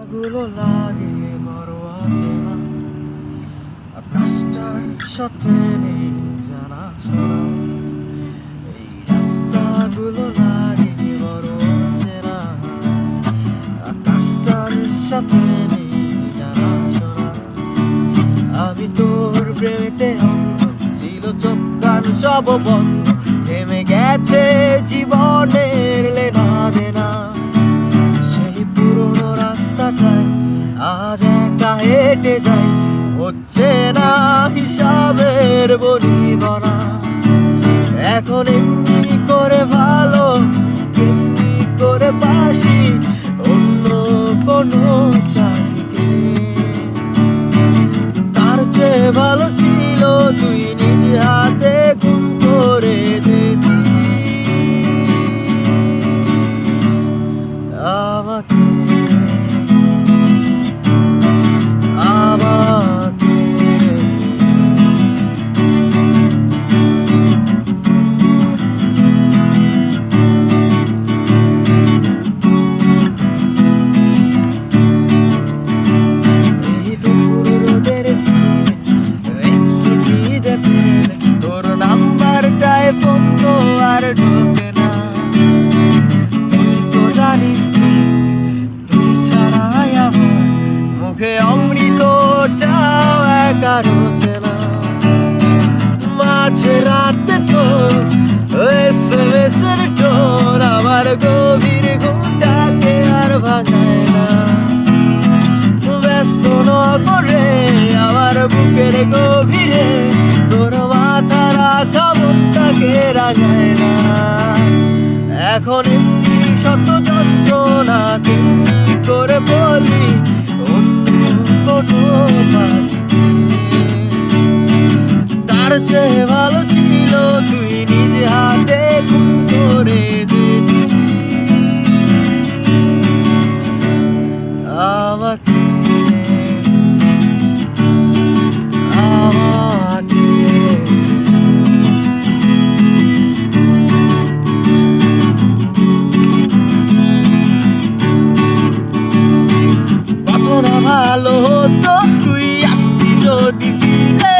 গুলো লাগে বড় অচেনা, আকাশটার সাথে নেই জানা শোনা। এই রাস্তাগুলো লাগে বড় অচেনা, আকাশটার সাথে নেই জানা শোনা। আমি তোর প্রেমেতে অন্ধ, ছিল চোখ কান সব বন্ধ, থেমে গেছে জীবনের লেনা দেনা। সেই পুরনো রাস্তাটায় আজ একা হেঁটে যাই, হচ্ছে না হিসাবের বনিবনা। এখন এমনি করে ভালো, এমনি করে বাসি অন্য কোনো সাথীকে। তার চেয়ে ভালো ছিল তুই নিজ হাতে গুম করে যেতি আমাকে। তোর নাম্বারটায় ফোন তো আর ঢোকে না, তুই তো জানিস তুই ছাড়াই আমার মুখে অমৃতটাও একা রোচে না। মাঝে রাতে তো এসএমএসের টোন আমার গভীর ঘুমটাকে আর ভাঙায় না। ব্যস্ত নগরে আমার বুকের গভীরে তোর মাথা রাখা মনটাকে রাঙায় না। এখন এমনি শত যন্ত্রণা কেমনি করে বলি অন্য কোনো পাখিকে। তার চেয়ে ভালো ছিল তুই নিজ হাতে খুন করে দিবি আমাকে। ভালো হতো তুই আসতি যদি ফিরে,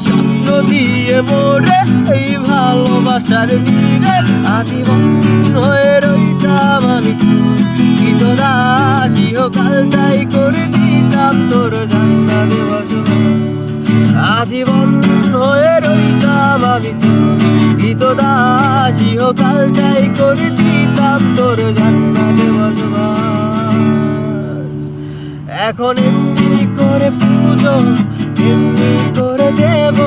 স্বপ্ন দিয়ে মোরে এই ভালোবাসার নীড়ে। আজীবন হয়ে রইতাম আমি দাসী, কালটাই করে দিতাম তোর জান্নাতে বসবাস। আজীবন হয়ে রইতাম আমি দাসী, কালটাই করে দিতাম তোর জান্নাতে বসবাস। এখন এমনি করে পুজো এমনি করে দেব